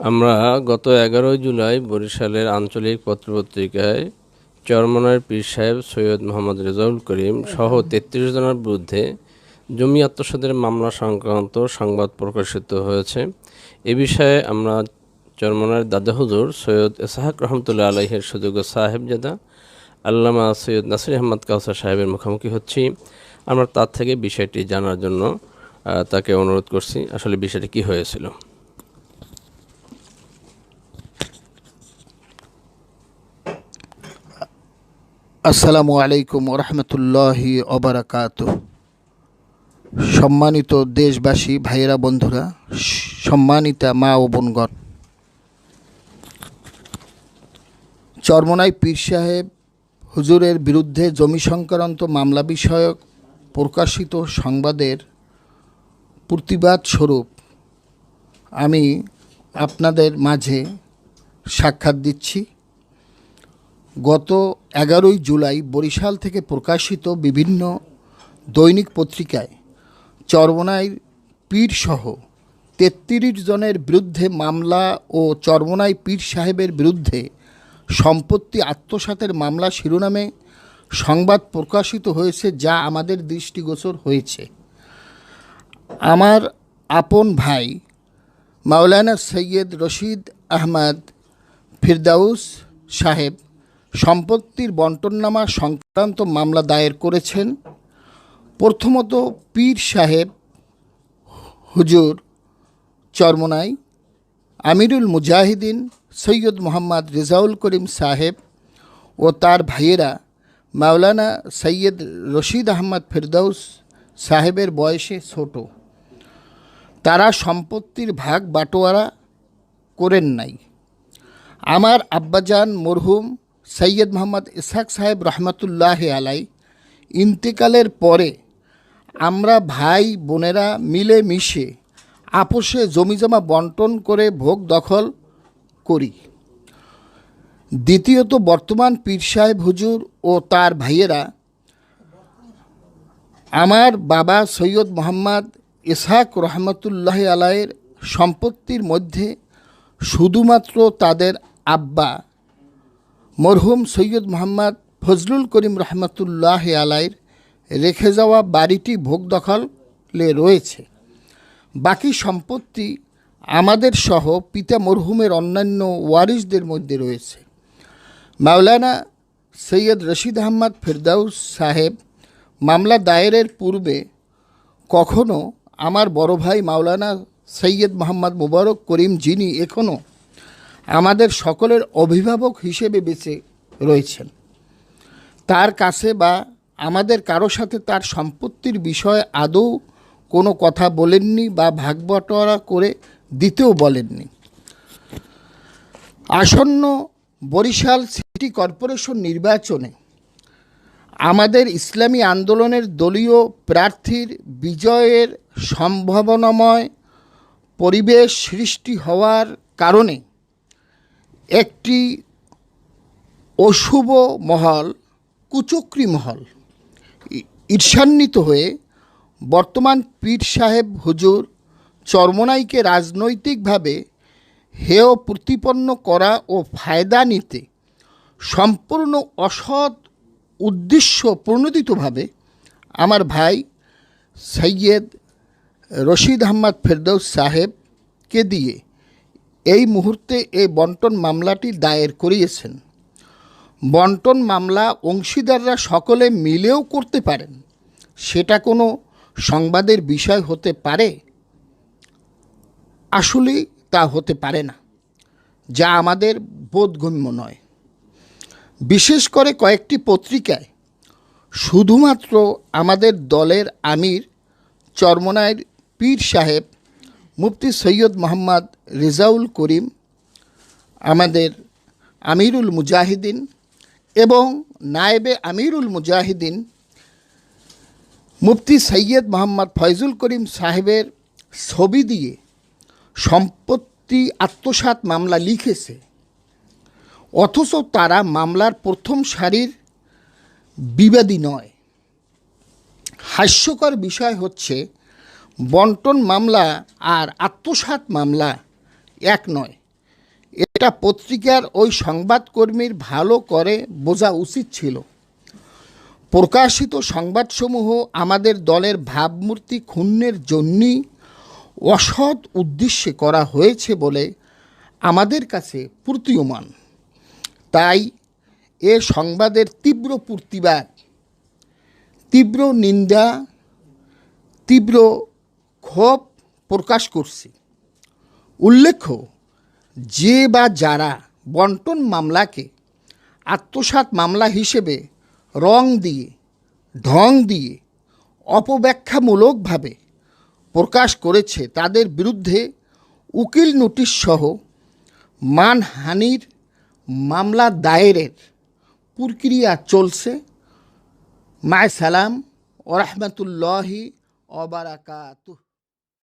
আমরা গত 11 জুলাই বরিশালের আঞ্চলিক পত্রপত্রিকায় চরমনার পীর সাহেব সৈয়দ মোহাম্মদ রেজাউল করিম সহ ৩৩ জনের বিরুদ্ধে জমি আত্মসাতের মামলা সংক্রান্ত সংবাদ প্রকাশিত হয়েছে। এ বিষয়ে আমরা চরমনার দাদা হুজুর সৈয়দ ইসহাক রহমতুল্লাহ আলাইহের সুযোগ্য সাহেবজাদা আল্লামা সৈয়দ নাসির আহমদ কাউসার সাহেবের মুখোমুখি হচ্ছি। আমরা তার থেকে বিষয়টি জানার জন্য তাকে অনুরোধ করছি, আসলে বিষয়টি কী হয়েছিল। আসসালামু আলাইকুম ওরহমতুল্লাহি ওবারাকাতুহ। সম্মানিত দেশবাসী, ভাইয়েরা, বন্ধুরা, সম্মানিতা মা ও বোনগণ, চরমনাই পীর সাহেব হুজুরের বিরুদ্ধে জমি সংক্রান্ত মামলা বিষয়ক প্রকাশিত সংবাদের প্রতিবাদ স্বরূপ আমি আপনাদের মাঝে সাক্ষাৎ দিচ্ছি। গত 11 জুলাই বরিশাল থেকে প্রকাশিত বিভিন্ন দৈনিক পত্রিকায় চরমনাই পীরসহ 33 জনের বিরুদ্ধে মামলা ও চরমনাই পীর সাহেবের বিরুদ্ধে সম্পত্তি আত্মসাতের মামলা শিরোনামে সংবাদ প্রকাশিত হয়েছে, যা আমাদের দৃষ্টিগোচর হয়েছে। আমার আপন ভাই মাওলানা সৈয়দ রশিদ আহমদ ফিরদাউস সাহেব সম্পত্তির বন্টননামা সংক্রান্ত মামলা দায়ের করেছেন। প্রথমত পীর সাহেব হুজুর চরমনাই আমিরুল মুজাহিদিন সৈয়দ মোহাম্মদ রেজাউল করিম সাহেব ও তার ভাইয়েরা মাওলানা সৈয়দ রশিদ আহমদ ফিরদাউস সাহেবের বয়সে ছোট। তারা সম্পত্তির ভাগ বাটোয়ারা করেন নাই। আমার আব্বাজান মরহুম সৈয়দ মোহাম্মদ ইসহাক সাহেব রহমতুল্লাহ আলাই ইন্তেকালের পরে আমরা ভাই বোনেরা মিলে মিশে আপোষে জমিজমা বন্টন করে ভোগ দখল করি। দ্বিতীয়ত বর্তমান পীর সাহেব হুজুর ও তার ভাইয়েরা আমার বাবা সৈয়দ মোহাম্মদ ইসহাক রহমতুল্লাহ আলাইয়ের সম্পত্তির মধ্যে শুধুমাত্র তাদের আব্বা মরহুম সৈয়দ মোহাম্মদ ফজলুল করিম রহমতুল্লাহ আলাইয়ের রেখে যাওয়া বাড়িটি ভোগ দখলে রয়েছে। বাকি সম্পত্তি আমাদের সহ পিতা মরহুমের অন্যান্য ওয়ারিসদের মধ্যে রয়েছে। মাওলানা সৈয়দ রশিদ আহমদ ফিরদাউস সাহেব মামলা দায়েরের পূর্বে কখনো আমার বড় ভাই মাওলানা সৈয়দ মোহাম্মদ মুবারক করিম, যিনি এখনও আমাদের সকলের অভিভাবক হিসেবে বেঁচে রয়েছেন, তার কাছে বা আমাদের কারো সাথে তার সম্পত্তির বিষয়ে আদৌ কোনো কথা বলেননি বা ভাগবটোয়ারা করে দিতেও বলেননি। আসন্ন বরিশাল সিটি কর্পোরেশন নির্বাচনে আমাদের ইসলামী আন্দোলনের দলীয় প্রার্থীর বিজয়ের সম্ভাবনাময় পরিবেশ সৃষ্টি হওয়ার কারণে একটি অশুভ মহল, কুচক্রী মহল ঈর্ষান্বিত হয়ে বর্তমান পীর সাহেব হুজুর চরমনাইকে রাজনৈতিকভাবে হেয় প্রতিপন্ন করা ও ফায়দা নিতে সম্পূর্ণ অসৎ উদ্দেশ্য প্রণোদিতভাবে আমার ভাই সৈয়দ রশিদ আহমদ ফিরদাউস সাহেবকে দিয়ে এই মুহূর্তে এই বন্টন মামলাটি দায়ের করিয়েছেন। বন্টন মামলা অংশীদাররা সকলে মিলেও করতে পারেন, সেটা কোনো সংবাদের বিষয় হতে পারে? আসলেই তা হতে পারে না, যা আমাদের বোধগম্য নয়। বিশেষ করে কয়েকটি পত্রিকায় শুধুমাত্র আমাদের দলের আমির চরমনাইর পীর সাহেব মুফতি সৈয়দ মোহাম্মদ রেজাউল করিম, আমাদের আমিরুল মুজাহিদিন এবং নায়েবে আমিরুল মুজাহিদিন মুফতি সৈয়দ মোহাম্মদ ফয়জুল করিম সাহেবের ছবি দিয়ে সম্পত্তি আত্মসাৎ মামলা লিখেছে, অথচ তারা মামলার প্রথম সারির বিবাদী নয়। হাস্যকর বিষয় হচ্ছে, বন্টন মামলা আর আত্মসাৎ মামলা এক নয়। এটা পত্রিকার ওই সংবাদকর্মীর ভালো করে বোঝা উচিত ছিল। প্রকাশিত সংবাদসমূহ আমাদের দলের ভাবমূর্তি ক্ষুণ্ণের জন্যই অসৎ উদ্দেশ্যে করা হয়েছে বলে আমাদের কাছে প্রতীয়মান। তাই এ সংবাদের তীব্র প্রতিবাদ, তীব্র নিন্দা, তীব্র ক্ষোভ প্রকাশ করছি। উল্লেখ্য, যে বা যারা বন্টন মামলাকে আত্মসাৎ মামলা হিসেবে রং দিয়ে, ঢং দিয়ে, অপব্যাখ্যামূলকভাবে প্রকাশ করেছে, তাদের বিরুদ্ধে উকিল নোটিশ সহ মানহানির মামলা দায়েরের প্রক্রিয়া চলছে। মায় সালাম ওয়া রাহমাতুল্লাহি ওয়া বারাকাতুহু।